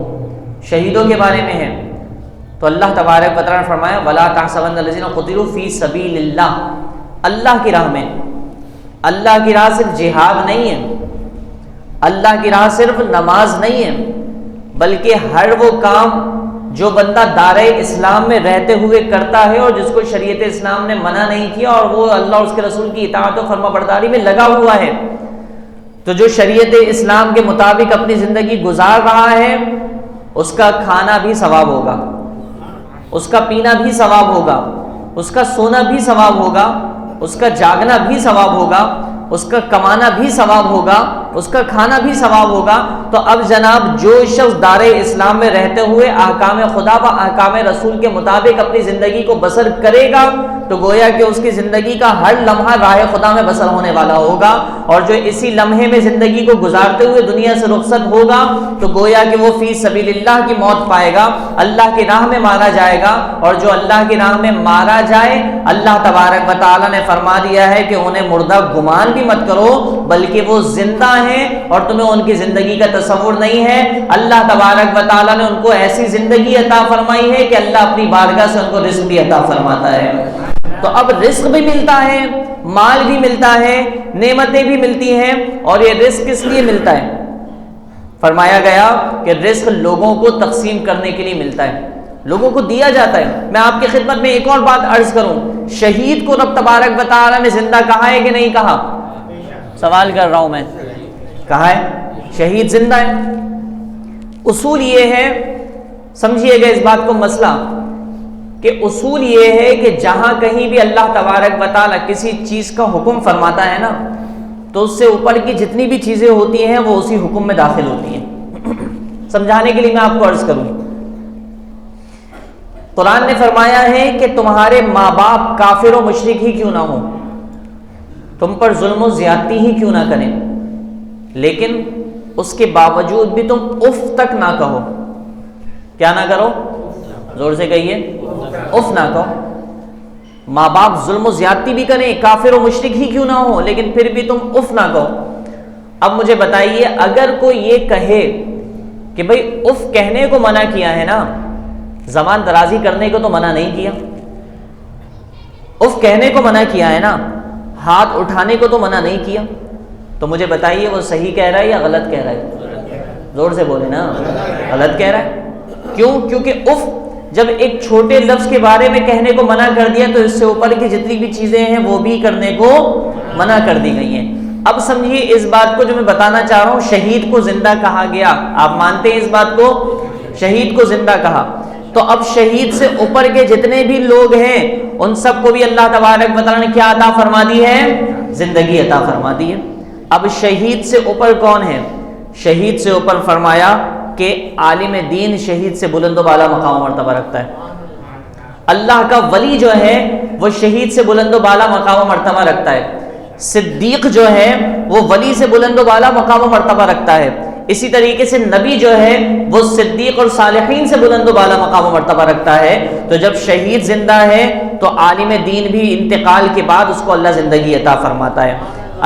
شہیدوں کے بارے میں ہے، تو اللہ تبارک و تعالیٰ نے فرمایا وَلَا تَحْسَبَنَّ الَّذِينَ قُتِلُوا فِي سَبِيلِ اللَّهِ، اللہ کی راہ میں۔ اللہ کی راہ صرف جہاد نہیں ہے، اللہ کی راہ صرف نماز نہیں ہے، بلکہ ہر وہ کام جو بندہ دائرۂ اسلام میں رہتے ہوئے کرتا ہے اور جس کو شریعت اسلام نے منع نہیں کیا اور وہ اللہ اور اس کے رسول کی اطاعت و فرما برداری میں لگا ہوا ہے، تو جو شریعت اسلام کے مطابق اپنی زندگی گزار رہا ہے اس کا کھانا بھی ثواب ہوگا، اس کا پینا بھی ثواب ہوگا، اس کا سونا بھی ثواب ہوگا، اس کا جاگنا بھی ثواب ہوگا، اس کا کمانا بھی ثواب ہوگا، اس کا کھانا بھی ثواب ہوگا۔ تو اب جناب جو شخص دار اسلام میں رہتے ہوئے احکام خدا و احکام رسول کے مطابق اپنی زندگی کو بسر کرے گا تو گویا کہ اس کی زندگی کا ہر لمحہ راہ خدا میں بسر ہونے والا ہوگا، اور جو اسی لمحے میں زندگی کو گزارتے ہوئے دنیا سے رخصت ہوگا تو گویا کہ وہ فی سبیل اللہ کی موت پائے گا، اللہ کی راہ میں مارا جائے گا۔ اور جو اللہ کی راہ میں مارا جائے، اللہ تبارک و تعالیٰ نے فرما دیا ہے کہ انہیں مردہ گمان بھی مت کرو، بلکہ وہ زندہ ہیں اور تمہیں ان کی زندگی کا تصور نہیں ہے۔ اللہ تبارک و تعالیٰ نے ان کو ایسی زندگی عطا فرمائی ہے کہ اللہ اپنی بارگاہ سے ان کو رزق بھی عطا فرماتا ہے۔ تو اب رزق بھی ملتا ہے، مال بھی ملتا ہے، نعمتیں بھی ملتی ہیں، اور یہ رزق کس لیے ملتا ہے؟ فرمایا گیا کہ رزق لوگوں کو تقسیم کرنے کے لیے ملتا ہے، لوگوں کو دیا جاتا ہے۔ میں آپ کی خدمت میں ایک اور بات عرض کروں، شہید کو رب تبارک و تعالیٰ نے زندہ کہا ہے کہ نہیں کہا؟ سوال کر رہا ہوں میں، کہا ہے شہید زندہ ہے۔ اصول یہ ہے، سمجھیے گا اس بات کو مسئلہ، کہ اصول یہ ہے کہ جہاں کہیں بھی اللہ تبارک و تعالیٰ کسی چیز کا حکم فرماتا ہے نا، تو اس سے اوپر کی جتنی بھی چیزیں ہوتی ہیں وہ اسی حکم میں داخل ہوتی ہیں۔ سمجھانے کے لیے میں آپ کو عرض کروں، قرآن نے فرمایا ہے کہ تمہارے ماں باپ کافر و مشرک ہی کیوں نہ ہوں، تم پر ظلم و زیادتی ہی کیوں نہ کریں، لیکن اس کے باوجود بھی تم اف تک نہ کہو۔ کیا نہ کرو؟ زور سے کہیے، اف نہ کہو۔ ماں باپ ظلم و زیادتی بھی کریں، کافر و مشرک ہی کیوں نہ ہو، لیکن پھر بھی تم اف نہ کہو۔ اب مجھے بتائیے، اگر کوئی یہ کہے کہ بھئی اف کہنے کو منع کیا ہے نا، زبان درازی کرنے کو تو منع نہیں کیا، اف کہنے کو منع کیا ہے نا، ہاتھ اٹھانے کو تو منع نہیں کیا، تو مجھے بتائیے وہ صحیح کہہ رہا ہے یا غلط کہہ رہا ہے؟ زور سے بولے نا، غلط کہہ رہا ہے۔ کیوں؟ کیونکہ اف جب ایک چھوٹے لفظ کے بارے میں کہنے کو منع کر دیا تو اس سے اوپر کی جتنی بھی چیزیں ہیں وہ بھی کرنے کو منع کر دی گئی ہیں۔ اب سمجھیے اس بات کو جو میں بتانا چاہ رہا ہوں، شہید کو زندہ کہا گیا، آپ مانتے ہیں اس بات کو؟ شہید کو زندہ کہا، تو اب شہید سے اوپر کے جتنے بھی لوگ ہیں ان سب کو بھی اللہ تبارک و تعالیٰ نے کیا عطا فرما دی ہے؟ زندگی عطا فرما دی ہے۔ اب شہید سے اوپر کون ہے؟ شہید سے اوپر فرمایا کہ عالم دین شہید سے بلند و بالا مقام و مرتبہ رکھتا ہے۔ اللہ کا ولی جو ہے وہ شہید سے بلند و بالا مقام و مرتبہ رکھتا ہے۔ صدیق جو ہے وہ ولی سے بلند و بالا مقام و مرتبہ رکھتا ہے۔ اسی طریقے سے نبی جو ہے وہ صدیق اور صالحین سے بلند و بالا مقام و مرتبہ رکھتا ہے۔ تو جب شہید زندہ ہے تو عالم دین بھی انتقال کے بعد اس کو اللہ زندگی عطا فرماتا ہے۔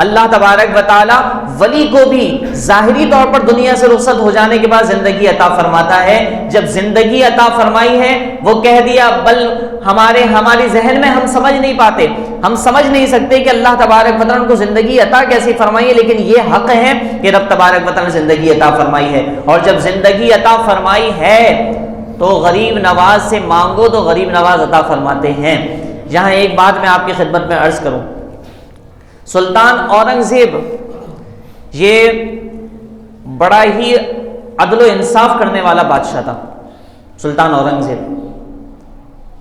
اللہ تبارک و تعالی ولی کو بھی ظاہری طور پر دنیا سے رخصت ہو جانے کے بعد زندگی عطا فرماتا ہے۔ جب زندگی عطا فرمائی ہے وہ کہہ دیا، بل ہماری ذہن میں ہم سمجھ نہیں پاتے، ہم سمجھ نہیں سکتے کہ اللہ تبارک و تعالی کو زندگی عطا کیسی فرمائی ہے، لیکن یہ حق ہے کہ رب تبارک و تعالی نے زندگی عطا فرمائی ہے۔ اور جب زندگی عطا فرمائی ہے تو غریب نواز سے مانگو تو غریب نواز عطا فرماتے ہیں۔ یہاں ایک بات میں آپ کی خدمت میں عرض کروں، سلطان اورنگزیب یہ بڑا ہی عدل و انصاف کرنے والا بادشاہ تھا، سلطان اورنگزیب،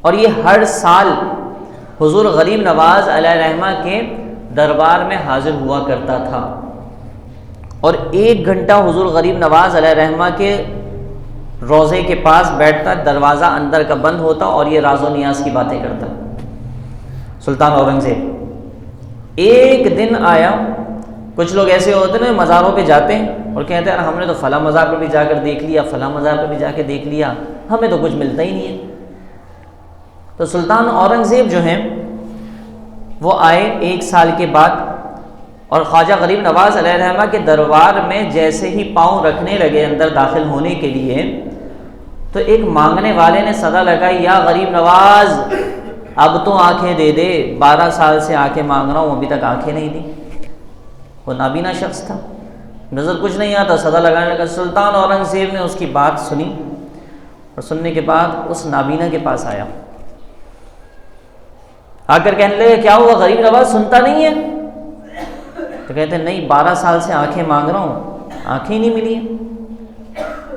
اور یہ ہر سال حضور غریب نواز علیہ الرحمہ کے دربار میں حاضر ہوا کرتا تھا، اور 1 گھنٹہ حضور غریب نواز علیہ الرحمہ کے روضے کے پاس بیٹھتا، دروازہ اندر کا بند ہوتا اور یہ راز و نیاز کی باتیں کرتا سلطان اورنگزیب۔ ایک دن آیا، کچھ لوگ ایسے ہوتے ہیں مزاروں پہ جاتے ہیں اور کہتے ہیں ہم نے تو فلاں مزار پہ بھی جا کر دیکھ لیا، فلاں مزار پہ بھی جا کے دیکھ لیا، ہمیں تو کچھ ملتا ہی نہیں ہے۔ تو سلطان اورنگزیب جو ہیں وہ آئے 1 سال کے بعد، اور خواجہ غریب نواز علیہ الرحمہ کے دربار میں جیسے ہی پاؤں رکھنے لگے اندر داخل ہونے کے لیے، تو ایک مانگنے والے نے صدا لگائی، یا غریب نواز اب تو آنکھیں دے دے، 12 سال سے آنکھیں مانگ رہا ہوں ابھی تک آنکھیں نہیں دی۔ وہ نابینا شخص تھا، نظر کچھ نہیں آتا، صدا لگانے لگا۔ سلطان اورنگزیب نے اس کی بات سنی، اور سننے کے بعد اس نابینا کے پاس آیا، آ کر کہنے لگے کیا ہوا غریب نواز، سنتا نہیں ہے؟ تو کہتے ہیں نہیں، 12 سال سے آنکھیں مانگ رہا ہوں، آنکھیں ہی نہیں ملی ہیں۔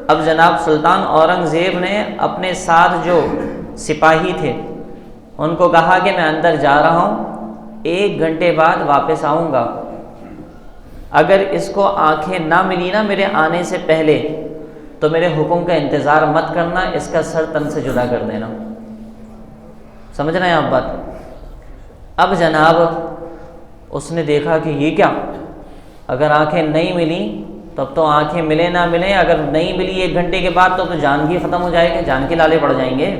اب جناب سلطان اورنگزیب نے اپنے ساتھ جو سپاہی تھے ان کو کہا کہ میں اندر جا رہا ہوں، 1 گھنٹے بعد واپس آؤں گا، اگر اس کو آنکھیں نہ ملی نا میرے آنے سے پہلے تو میرے حکم کا انتظار مت کرنا، اس کا سر تن سے جدا کر دینا۔ سمجھ رہے ہیں آپ بات؟ اب جناب اس نے دیکھا کہ یہ کیا، اگر آنکھیں نہیں ملیں تب تو آنکھیں ملیں نہ ملیں، اگر نہیں ملی 1 گھنٹے کے بعد تو جان کی ختم ہو جائے گی، جان کے لالے پڑ جائیں گے۔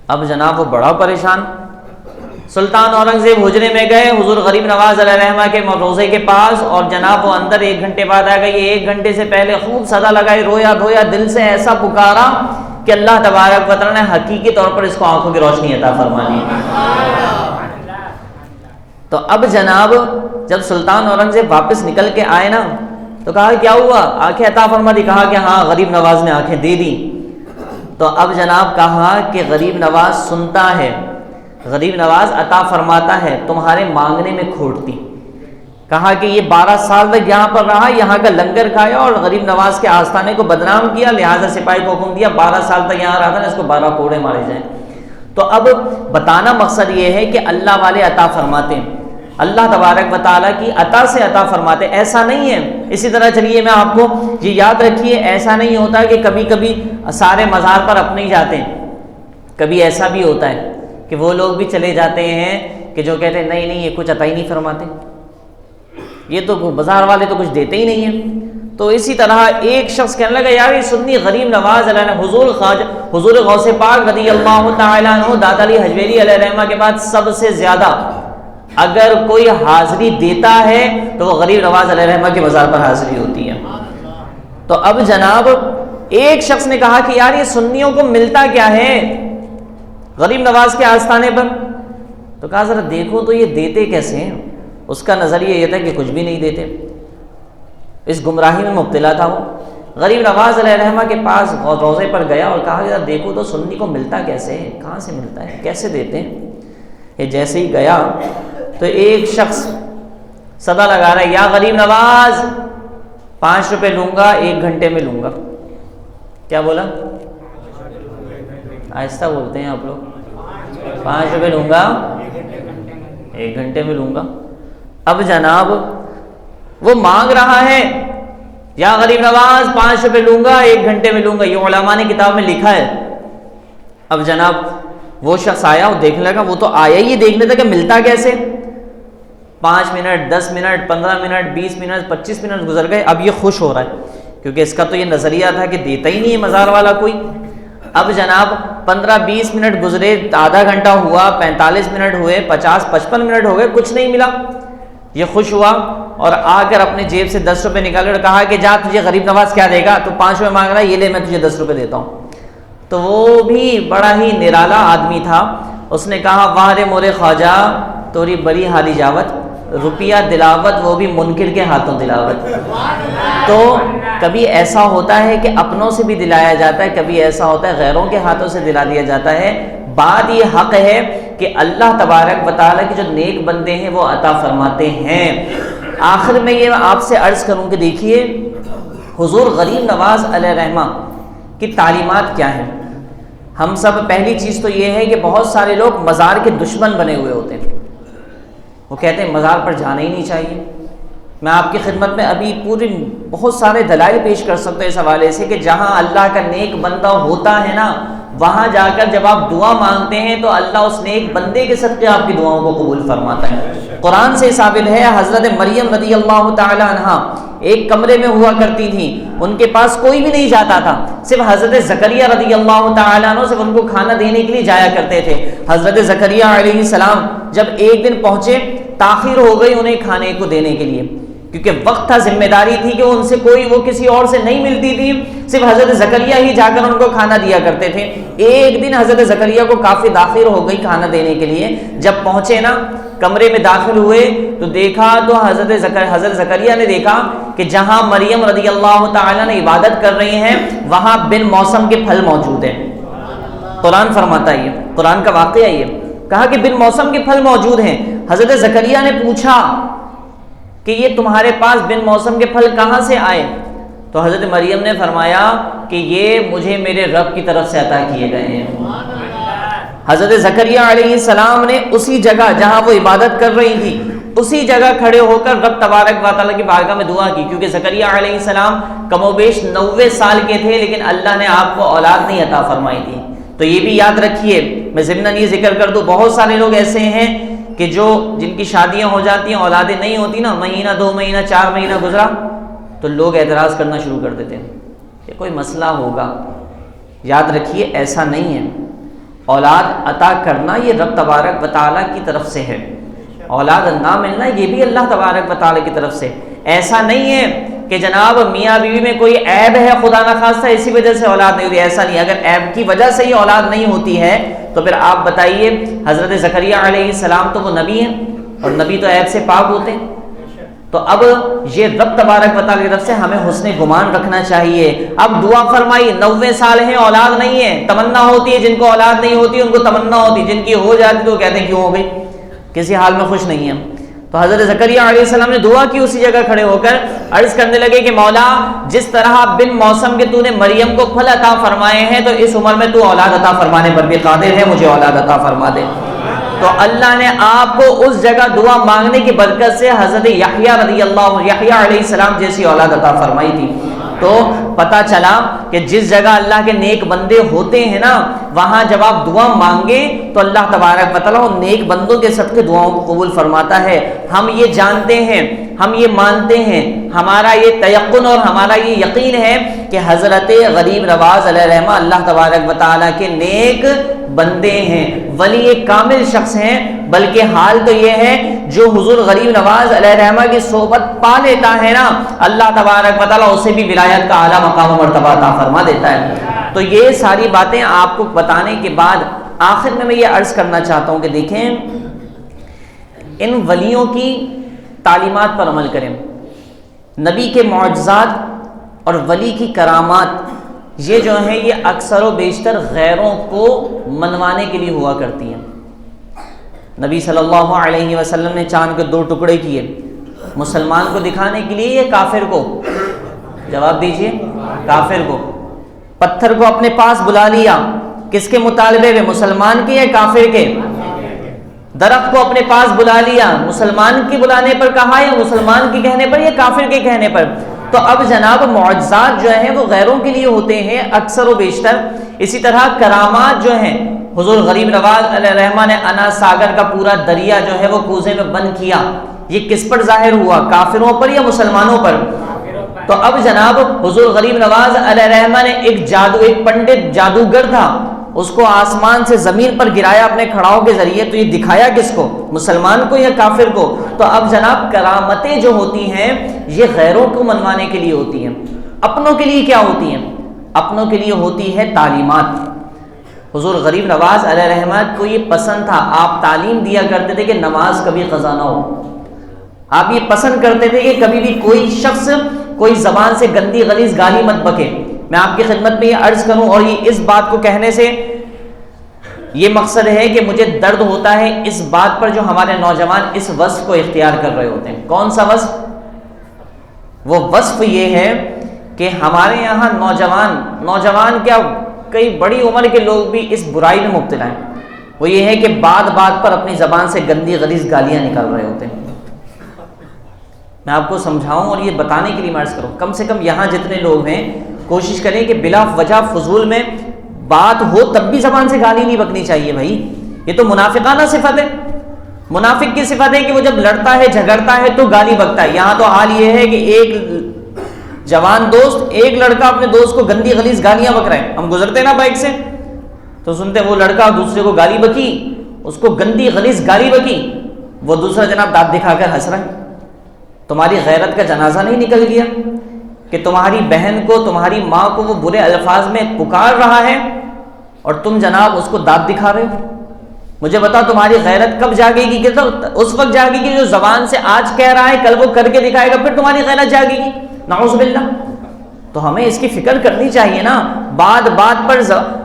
اب جناب وہ بڑا پریشان، سلطان اورنگزیب حجرے میں گئے حضور غریب نواز علیہ الرحمہ کے روضے کے پاس، اور جناب وہ اندر 1 گھنٹے بعد آ گئے۔ 1 گھنٹے سے پہلے خوب صدا لگائی، رویا دھویا، دل سے ایسا پکارا کہ اللہ تبارک و تعالیٰ نے حقیقی طور پر اس کو آنکھوں کی روشنی عطا فرما دی۔ تو اب جناب جب سلطان اورنگزیب واپس نکل کے آئے نا تو کہا کیا ہوا، آنکھیں عطا فرما دی؟ کہا کہ ہاں غریب نواز نے آنکھیں دے دی۔ تو اب جناب کہا کہ غریب نواز سنتا ہے، غریب نواز عطا فرماتا ہے، تمہارے مانگنے میں کھوٹتی۔ کہا کہ یہ 12 سال تک یہاں پر رہا، یہاں کا لنگر کھایا اور غریب نواز کے آستانے کو بدنام کیا، لہٰذا سپاہی کو حکم دیا 12 سال تک یہاں رہا تھا نا، اس کو 12 کوڑے مارے جائیں۔ تو اب بتانا مقصد یہ ہے کہ اللہ والے عطا فرماتے ہیں، اللہ تبارک و تعالیٰ کی عطا سے عطا فرماتے، ایسا نہیں ہے۔ اسی طرح چلیے میں آپ کو یہ یاد رکھیے، ایسا نہیں ہوتا کہ کبھی کبھی سارے مزار پر اپنے ہی جاتے ہیں، کبھی ایسا بھی ہوتا ہے کہ وہ لوگ بھی چلے جاتے ہیں کہ جو کہتے ہیں نہیں نہیں یہ کچھ عطا ہی نہیں فرماتے، یہ تو بازار والے تو کچھ دیتے ہی نہیں ہیں۔ تو اسی طرح ایک شخص کہنے لگا یار یہ سنی غریب نواز علیہ حضور غوث پاک رضی اللہ تعالیٰ عنہ داتا علی حجویری علیہ الرحمہ کے بعد سب سے زیادہ اگر کوئی حاضری دیتا ہے تو وہ غریب نواز علیہ الرحمہ کے مزار پر حاضری ہوتی ہے۔ تو اب جناب ایک شخص نے کہا کہ یار یہ سنیوں کو ملتا کیا ہے غریب نواز کے آستانے پر؟ تو کہا ذرا دیکھو تو یہ دیتے کیسے ہیں؟ اس کا نظریہ یہ تھا کہ کچھ بھی نہیں دیتے، اس گمراہی میں مبتلا تھا وہ۔ غریب نواز علیہ الرحمہ کے پاس روضے پر گیا اور کہا ذرا دیکھو تو سنی کو ملتا کیسے ہے، کہاں سے ملتا ہے، کیسے دیتے ہیں؟ یہ جیسے ہی گیا تو ایک شخص صدا لگا رہا ہے یا غریب نواز 5 روپے لوں گا 1 گھنٹے میں لوں گا۔ کیا بولا؟ آہستہ بولتے ہیں آپ لوگ۔ 5 روپے لوں گا 1 گھنٹے میں لوں گا۔ اب جناب وہ مانگ رہا ہے یا غریب نواز 5 روپے لوں گا 1 گھنٹے میں لوں گا، یہ علماء نے کتاب میں لکھا ہے۔ اب جناب وہ شخص آیا اور دیکھنے لگا، وہ تو آیا ہی دیکھنے تھا کہ ملتا کیسے۔ 5 minute 10 minute 15 minute 20 minute 25 minute گزر گئے، اب یہ خوش ہو رہا ہے کیونکہ اس کا تو یہ نظریہ تھا کہ دیتا ہی نہیں ہے مزار والا کوئی۔ اب جناب 15-20 منٹ گزرے، آدھا گھنٹہ ہوا، 45 منٹ ہوئے، 50-55 منٹ ہو گئے، کچھ نہیں ملا۔ یہ خوش ہوا اور آ کر اپنے جیب سے 10 روپے نکال کر کہا کہ جا تجھے غریب نواز کیا دے گا، تو 5 روپے مانگ رہا ہے، یہ لے میں تجھے 10 روپے دیتا ہوں۔ تو وہ بھی بڑا ہی نرالا آدمی تھا، اس نے کہا واہ رے مورے خواجہ توری بڑی حالی جاوت، روپیہ دلاوت وہ بھی منکر کے ہاتھوں دلاوت۔ تو کبھی ایسا ہوتا ہے کہ اپنوں سے بھی دلایا جاتا ہے، کبھی ایسا ہوتا ہے غیروں کے ہاتھوں سے دلا دیا جاتا ہے۔ بات یہ حق ہے کہ اللہ تبارک و تعالیٰ کے جو نیک بندے ہیں وہ عطا فرماتے ہیں۔ آخر میں یہ آپ سے عرض کروں کہ دیکھیے حضور غریب نواز علیہ رحمہ کی تعلیمات کیا ہیں۔ ہم سب پہلی چیز تو یہ ہے کہ بہت سارے لوگ مزار کے دشمن بنے ہوئے ہوتے ہیں، وہ کہتے ہیں مزار پر جانا ہی نہیں چاہیے۔ میں آپ کی خدمت میں ابھی پوری بہت سارے دلائل پیش کر سکتا ہوں اس حوالے سے کہ جہاں اللہ کا نیک بندہ ہوتا ہے نا، وہاں جا کر جب آپ دعا مانگتے ہیں تو اللہ اس نیک بندے کے صدقے آپ کی دعاؤں کو قبول فرماتا ہے۔ قرآن سے ثابت ہے، حضرت مریم رضی اللہ تعالی عنہا ایک کمرے میں ہوا کرتی تھی، ان کے پاس کوئی بھی نہیں جاتا تھا، صرف حضرت زکریا رضی اللہ تعالی عنہ صرف ان کو کھانا دینے کے لیے جایا کرتے تھے۔ حضرت زکریا علیہ السلام جب ایک دن پہنچے، تاخیر ہو گئی انہیں کھانے کو دینے کے لیے، کیونکہ وقت تھا، ذمہ داری تھی کہ ان سے کوئی وہ کسی اور سے نہیں ملتی تھی، صرف حضرت زکریا ہی جا کر ان کو کھانا دیا کرتے تھے۔ ایک دن حضرت زکریا کو کافی تاخیر ہو گئی کھانا دینے کے لیے، جب پہنچے نا کمرے میں داخل ہوئے تو دیکھا تو حضرت زکریا نے دیکھا کہ جہاں مریم رضی اللہ تعالیٰ نے عبادت کر رہی ہیں وہاں بن موسم کے پھل موجود ہیں۔ قرآن فرماتا ہے، یہ قرآن کا واقعہ، یہ کہا کہ بن موسم کے پھل موجود ہیں۔ حضرت زکریا نے پوچھا کہ یہ تمہارے پاس بن موسم کے پھل کہاں سے آئے؟ تو حضرت مریم نے فرمایا کہ یہ مجھے میرے رب کی طرف سے عطا کیے گئے ہیں۔ حضرت زکریا علیہ السلام نے اسی جگہ جہاں وہ عبادت کر رہی تھی اسی جگہ کھڑے ہو کر رب تبارک و تعالیٰ کی بارگاہ میں دعا کی، کیونکہ زکریا علیہ السلام کم و بیش 90 سال کے تھے، لیکن اللہ نے آپ کو اولاد نہیں عطا فرمائی تھی۔ تو یہ بھی یاد رکھیے، میں ضمناً یہ ذکر کر دوں، بہت سارے لوگ ایسے ہیں کہ جن کی شادیاں ہو جاتی ہیں، اولادیں نہیں ہوتی نا، مہینہ 2 مہینہ 4 مہینہ گزرا تو لوگ اعتراض کرنا شروع کر دیتے ہیں کہ کوئی مسئلہ ہوگا۔ یاد رکھیے ایسا نہیں ہے، اولاد عطا کرنا یہ رب تبارک و تعالیٰ کی طرف سے ہے، اولاد نہ ملنا یہ بھی اللہ تبارک و تعالیٰ کی طرف سے۔ ایسا نہیں ہے کہ جناب میاں بیوی میں کوئی عیب ہے خدا نخواستہ اسی وجہ سے اولاد نہیں ہوتی، ایسا نہیں۔ اگر عیب کی وجہ سے ہی اولاد نہیں ہوتی ہے تو پھر آپ بتائیے، حضرت زکریا علیہ السلام تو وہ نبی ہیں، اور نبی تو عیب سے پاک ہوتے ہیں۔ تو اب یہ رب تبارک و تعالیٰ کی طرف سے ہمیں حسن گمان رکھنا چاہیے۔ اب دعا فرمائی، 90 سال ہیں اولاد نہیں ہے، تمنا ہوتی ہے، جن کو اولاد نہیں ہوتی ان کو تمنا ہوتی، جن کی ہو جاتی تو کہتے ہیں کیوں ہو گئی، کسی حال میں خوش نہیں ہیں۔ تو حضرت زکریا علیہ السلام نے دعا کی، اسی جگہ کھڑے ہو کر عرض کرنے لگے کہ مولا جس طرح بن موسم کے تو نے مریم کو پھل عطا فرمائے ہیں تو اس عمر میں تو اولاد عطا فرمانے پر بھی قادر ہے، مجھے اولاد عطا فرما دے۔ تو اللہ نے آپ کو اس جگہ دعا مانگنے کی برکت سے حضرت یحییٰ علیہ السلام جیسی اولاد عطا فرمائی تھی۔ تو پتہ چلا کہ جس جگہ اللہ کے نیک بندے ہوتے ہیں نا، وہاں جب آپ دعا مانگیں تو اللہ تبارک و تعالیٰ ان نیک بندوں کے صدقے دعاؤں کو قبول فرماتا ہے۔ ہم یہ جانتے ہیں، ہم یہ مانتے ہیں، ہمارا یہ تیقن اور ہمارا یہ یقین ہے کہ حضرت غریب نواز علیہ الرحمہ اللہ تبارک و تعالیٰ کے نیک بندے ہیں، ولی ایک کامل شخص ہیں۔ بلکہ حال تو یہ ہے جو حضور غریب نواز علیہ الرحمہ کی صحبت پا لیتا ہے نا، اللہ تبارک و تعالیٰ اسے بھی ولایت کا اعلیٰ مقام و مرتبہ عطا فرما دیتا ہے۔ تو یہ ساری باتیں آپ کو بتانے کے بعد آخر میں یہ عرض کرنا چاہتا ہوں کہ دیکھیں ان ولیوں کی تعلیمات پر عمل کریں۔ نبی کے معجزات اور ولی کی کرامات یہ جو ہیں یہ اکثر و بیشتر غیروں کو منوانے کے لیے ہوا کرتی ہیں۔ نبی صلی اللہ علیہ وسلم نے چاند کے 2 ٹکڑے کیے، مسلمان کو دکھانے کے لیے یا کافر کو؟ جواب دیجئے، کافر کو۔ پتھر کو اپنے پاس بلا لیا، کس کے مطالبے میں؟ مسلمان کے یا کافر کے؟ درخت کو اپنے پاس بلا لیا، مسلمان کے بلانے پر کہا یا مسلمان کے کہنے پر یا کافر کے کہنے پر؟ تو اب جناب معجزات جو ہیں وہ غیروں کے لیے ہوتے ہیں اکثر و بیشتر۔ اسی طرح کرامات جو ہیں، حضور غریب نواز علیہ الرحمہ نے انا ساگر کا پورا دریا جو ہے وہ کوزے میں بند کیا، یہ کس پر ظاہر ہوا؟ کافروں پر یا مسلمانوں پر؟ تو اب جناب حضور غریب نواز علیہ الرحمہ نے ایک پنڈت جادوگر تھا، اس کو آسمان سے زمین پر گرایا اپنے کھڑاؤں کے ذریعے، تو یہ دکھایا کس کو؟ مسلمان کو یا کافر کو؟ تو اب جناب کرامتیں جو ہوتی ہیں یہ غیروں کو منوانے کے لیے ہوتی ہیں، اپنوں کے لیے کیا ہوتی ہیں؟ اپنوں کے لیے ہوتی ہے تعلیمات۔ حضور غریب نواز علیہ الرحمہ کو یہ پسند تھا، آپ تعلیم دیا کرتے تھے کہ نماز کبھی قضا نہ ہو۔ آپ یہ پسند کرتے تھے کہ کبھی بھی کوئی شخص کوئی زبان سے گندی غلیظ گالی مت بکے۔ میں آپ کی خدمت میں یہ عرض کروں، اور یہ اس بات کو کہنے سے یہ مقصد ہے کہ مجھے درد ہوتا ہے اس بات پر جو ہمارے نوجوان اس وصف کو اختیار کر رہے ہوتے ہیں۔ کون سا وصف؟ وہ وصف یہ ہے کہ ہمارے یہاں نوجوان کیا کئی بڑی عمر کے لوگ بھی اس برائی میں مبتلا ہیں، وہ یہ ہے کہ بات بات پر اپنی زبان سے گندی غلیظ گالیاں نکال رہے ہوتے ہیں۔ میں آپ کو سمجھاؤں اور یہ بتانے کے لیے میں عرض کروں، کم سے کم یہاں جتنے لوگ ہیں کوشش کریں کہ بلا وجہ فضول میں بات ہو تب بھی زبان سے گالی نہیں بکنی چاہیے بھائی، یہ تو منافقانہ صفت ہے۔ منافق کی صفت ہے کہ وہ جب لڑتا ہے جھگڑتا ہے تو گالی بکتا ہے۔ یہاں تو حال یہ ہے کہ ایک جوان دوست، ایک لڑکا اپنے دوست کو گندی غلیظ گالیاں بک رہے ہیں، ہم گزرتے نا بائک سے تو سنتے وہ لڑکا دوسرے کو گالی بکی، اس کو گندی غلیظ گالی بکی، وہ دوسرا جناب دانت دکھا کر ہنس رہا ہے۔ تمہاری غیرت کا جنازہ نہیں نکل گیا کہ تمہاری بہن کو، تمہاری ماں کو وہ برے الفاظ میں پکار رہا ہے اور تم جناب اس کو دانت دکھا رہے ہو؟ مجھے بتاؤ تمہاری غیرت کب جاگے گی؟ کہ اس وقت جاگے گی جو زبان سے آج کہہ رہا ہے کل وہ کر کے دکھائے گا، پھر تمہاری غیرت جاگے گی، نعوذ باللہ۔ تو ہمیں اس کی فکر کرنی چاہیے نا۔ بات بات پر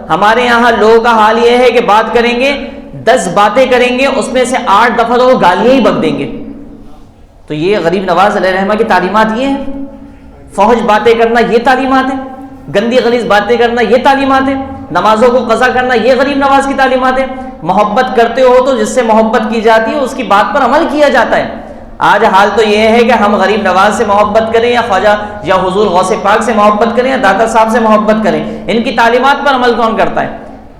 ہمارے یہاں لوگوں کا حال یہ ہے کہ بات کریں گے، 10 باتیں کریں گے، اس میں سے 8 دفعہ تو وہ گالیاں ہی بک دیں گے۔ تو یہ غریب نواز علیہ الرحمہ کی تعلیمات یہ ہیں، فحش باتیں کرنا یہ تعلیمات ہیں، گندی غلیظ باتیں کرنا یہ تعلیمات ہیں، نمازوں کو قضا کرنا یہ غریب نواز کی تعلیمات ہیں۔ محبت کرتے ہو تو جس سے محبت کی جاتی ہے اس کی بات پر عمل کیا جاتا ہے۔ آج حال تو یہ ہے کہ ہم غریب نواز سے محبت کریں یا خواجہ یا حضور غوث پاک سے محبت کریں یا داتا صاحب سے محبت کریں، ان کی تعلیمات پر عمل کون کرتا ہے؟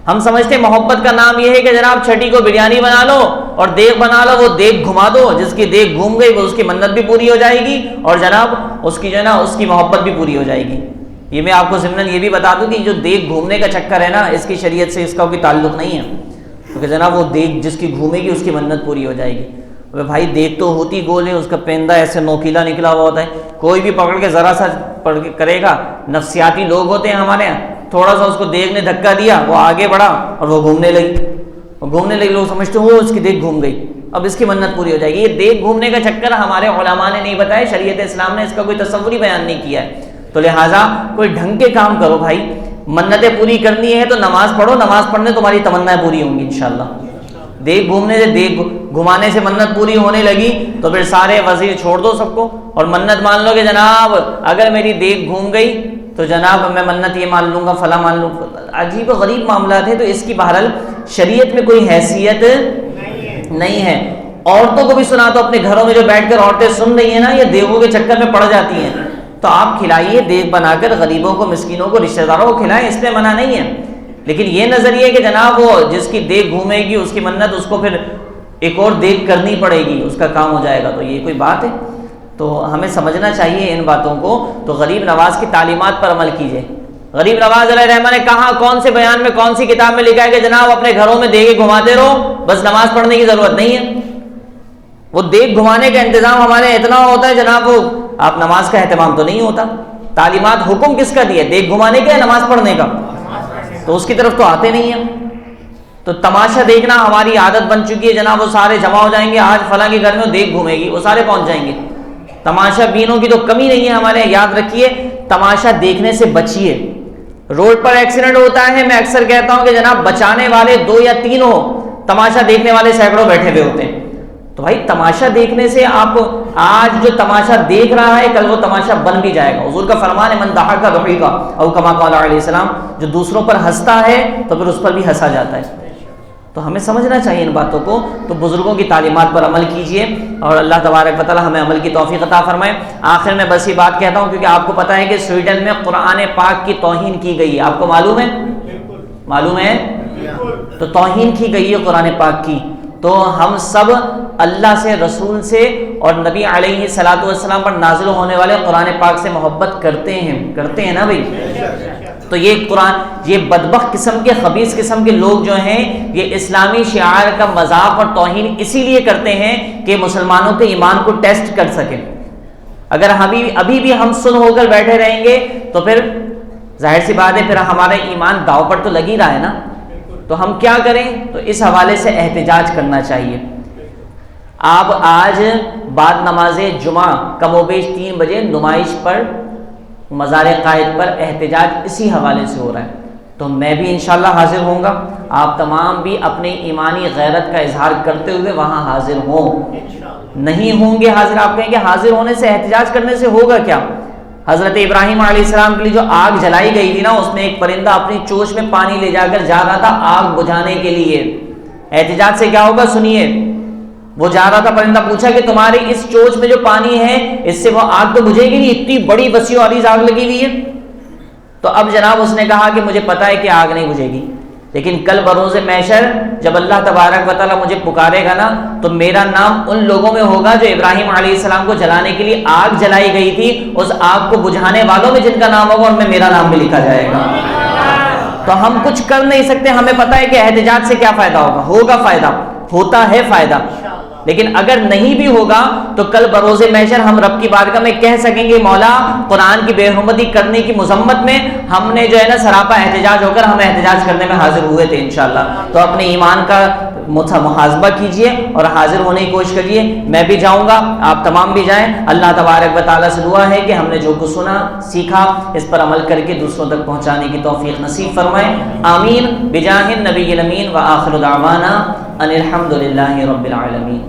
ہم سمجھتے ہیں محبت کا نام یہ ہے کہ جناب چھٹی کو بریانی بنا لو اور دیگ بنا لو، وہ دیگ گھما دو، جس کی دیگ گھوم گئی وہ اس کی منت بھی پوری ہو جائے گی اور جناب اس کی جو ہے نا اس کی محبت بھی پوری ہو جائے گی۔ یہ میں آپ کو ضمناً یہ بھی بتا دوں کہ جو دیگ گھومنے کا چکر ہے نا، اس کی شریعت سے اس کا کوئی تعلق نہیں ہے، کیونکہ جناب وہ دیگ جس کی گھومے گی اس کی منت پوری ہو جائے گی۔ بھائی دیگ تو ہوتی گول ہے، اس کا پیندہ ایسے نوکیلا نکلا ہوا ہوتا ہے، کوئی بھی پکڑ کے ذرا سا پڑھ کے کرے گا، نفسیاتی لوگ ہوتے ہیں ہمارے یہاں، تھوڑا سا اس کو دیگ نے دھکا دیا، وہ آگے بڑھا اور وہ گھومنے لگی، لوگ سمجھتے ہیں وہ اس کی دیگ گھوم گئی، اب اس کی منت پوری ہو جائے گی۔ یہ دیگ گھومنے کا چکر ہمارے علماء نے نہیں بتایا، شریعت اسلام نے اس کا کوئی تصوری بیان نہیں کیا ہے، تو لہٰذا کوئی ڈھنگ کے کام کرو بھائی، منتیں پوری کرنی ہے تو نماز پڑھو، نماز پڑھنے تمہاری تمنائیں پوری ہوں گی انشاءاللہ۔ دیگ گھومنے سے دیگ گھمانے سے منت پوری ہونے لگی تو پھر سارے وزیر چھوڑ دو سب کو اور منت مان لو کہ جناب اگر میری دیگ گھوم گئی تو جناب میں منت یہ مان لوں گا، فلاں مان لوں گا۔ عجیب و غریب معاملات ہیں، تو اس کی بہرحال شریعت میں کوئی حیثیت نہیں ہے۔ عورتوں کو بھی سنا دو، اپنے گھروں میں جو بیٹھ کر عورتیں سن رہی ہیں نا، یہ دیگوں کے چکر میں پڑ جاتی ہیں، تو آپ کھلائیے دیگ بنا کر، غریبوں کو، مسکینوں کو، رشتہ داروں کو کھلائیں، اس پہ منع نہیں ہے، لیکن یہ نظریہ کہ جناب وہ جس کی دیگ گھومے گی اس کی منت اس کو پھر ایک اور دیگ کرنی پڑے گی، اس کا کام ہو جائے گا، تو یہ کوئی بات ہے؟ تو ہمیں سمجھنا چاہیے ان باتوں کو۔ تو غریب نواز کی تعلیمات پر عمل کیجیے۔ غریب نواز علیہ الرحمہ نے کہا، کون سے بیان میں، کون سی کتاب میں لکھا ہے کہ جناب اپنے گھروں میں دیگیں گھماتے رہو، بس نماز پڑھنے کی ضرورت نہیں ہے؟ وہ دیگ گھمانے کا انتظام ہمارے اتنا ہوتا ہے جناب، وہ آپ نماز کا اہتمام تو نہیں ہوتا۔ تعلیمات حکم کس کا دیا؟ دیگ گھمانے کا یا نماز پڑھنے کا؟ تو اس کی طرف تو آتے نہیں ہیں۔ تو تماشا دیکھنا ہماری عادت بن چکی ہے جناب، وہ سارے جمع ہو جائیں گے، آج فلاں کے گھر میں دیگ گھومے گی، وہ سارے پہنچ جائیں گے۔ تماشا بینوں کی تو کمی نہیں ہے ہمارے، یاد رکھیے تماشا دیکھنے سے بچیے۔ روڈ پر ایکسیڈنٹ ہوتا ہے، میں اکثر کہتا ہوں کہ جناب بچانے والے 2 یا 3 ہو، تماشا دیکھنے والے سینکڑوں بیٹھے ہوئے ہوتے ہیں۔ تو بھائی تماشا دیکھنے سے آپ آج جو تماشا دیکھ رہا ہے کل وہ تماشا بن بھی جائے گا۔ حضور کا فرمان ہے، من ضحک ضحک او کما قال علیہ السلام، جو دوسروں پر ہنستا ہے تو پھر اس پر بھی ہنسا جاتا ہے۔ تو ہمیں سمجھنا چاہیے ان باتوں کو، تو بزرگوں کی تعلیمات پر عمل کیجئے اور اللہ تبارک و تعالی ہمیں عمل کی توفیق عطا فرمائے۔ آخر میں بس یہ بات کہتا ہوں، کیونکہ آپ کو پتہ ہے کہ سویڈن میں قرآن پاک کی توہین کی گئی ہے، آپ کو معلوم ہے؟ معلوم ہے؟ تو توہین کی گئی ہے قرآن پاک کی، تو ہم سب اللہ سے، رسول سے اور نبی علیہ الصلوۃ والسلام پر نازل ہونے والے قرآن پاک سے محبت کرتے ہیں نا بھائی؟ تو یہ قرآن، یہ بدبخت قسم کے، خبیث قسم کے لوگ جو ہیں، یہ اسلامی شعائر کا مذاق اور توہین اسی لیے کرتے ہیں کہ مسلمانوں کے ایمان کو ٹیسٹ کر سکیں۔ اگر ابھی بھی ہم سن ہو کر بیٹھے رہیں گے تو پھر ظاہر سی بات ہے پھر ہمارا ایمان داؤ پر تو لگ ہی رہا ہے نا۔ تو ہم کیا کریں؟ تو اس حوالے سے احتجاج کرنا چاہیے۔ آپ آج بعد نماز جمعہ کم و بیش 3 بجے نمائش پر، مزار قائد پر احتجاج اسی حوالے سے ہو رہا ہے، تو میں بھی انشاءاللہ حاضر ہوں گا، آپ تمام بھی اپنے ایمانی غیرت کا اظہار کرتے ہوئے وہاں حاضر ہوں۔ نہیں ہوں گے حاضر، آپ کہیں کہ حاضر ہونے سے، احتجاج کرنے سے ہوگا کیا؟ حضرت ابراہیم علیہ السلام کے لیے جو آگ جلائی گئی تھی نا، اس میں ایک پرندہ اپنی چونچ میں پانی لے جا کر جا رہا تھا آگ بجھانے کے لیے۔ احتجاج سے کیا ہوگا سنیے، وہ جا رہا تھا، پرندہ پوچھا کہ تمہاری اس چونچ میں جو پانی ہے اس سے وہ آگ تو بجھے گی نہیں، اتنی بڑی وسیع و عریض آگ لگی ہوئی ہے۔ تو اب جناب اس نے کہا کہ مجھے پتا ہے کہ آگ نہیں بجھے گی، لیکن کل بروز محشر جب اللہ تبارک و تعالیٰ مجھے پکارے گا نا، تو میرا نام ان لوگوں میں ہوگا جو ابراہیم علیہ السلام کو جلانے کے لیے آگ جلائی گئی تھی، اس آگ کو بجھانے والوں میں جن کا نام ہوگا ان میں میرا نام بھی لکھا جائے گا۔ تو ہم کچھ کر نہیں سکتے، ہمیں پتا ہے کہ احتجاج سے کیا فائدہ ہوگا فائدہ ہوتا ہے فائدہ، لیکن اگر نہیں بھی ہوگا تو کل بروز محشر ہم رب کی بارگاہ میں کہہ سکیں گے، مولا قرآن کی بے حرمتی کرنے کی مذمت میں ہم نے جو ہے نا سراپا احتجاج ہو کر ہم احتجاج کرنے میں حاضر ہوئے تھے انشاءاللہ۔ تو اپنے ایمان کا محاسبہ کیجئے اور حاضر ہونے کی کوشش کریے۔ میں بھی جاؤں گا، آپ تمام بھی جائیں۔ اللہ تبارک و تعالیٰ سے دعا ہے کہ ہم نے جو کچھ سنا سیکھا اس پر عمل کر کے دوسروں تک پہنچانے کی توفیق نصیب فرمائے، آمین بجاہ النبی الامین۔ وآخر دعوانا ان الحمد للہ رب العالمین۔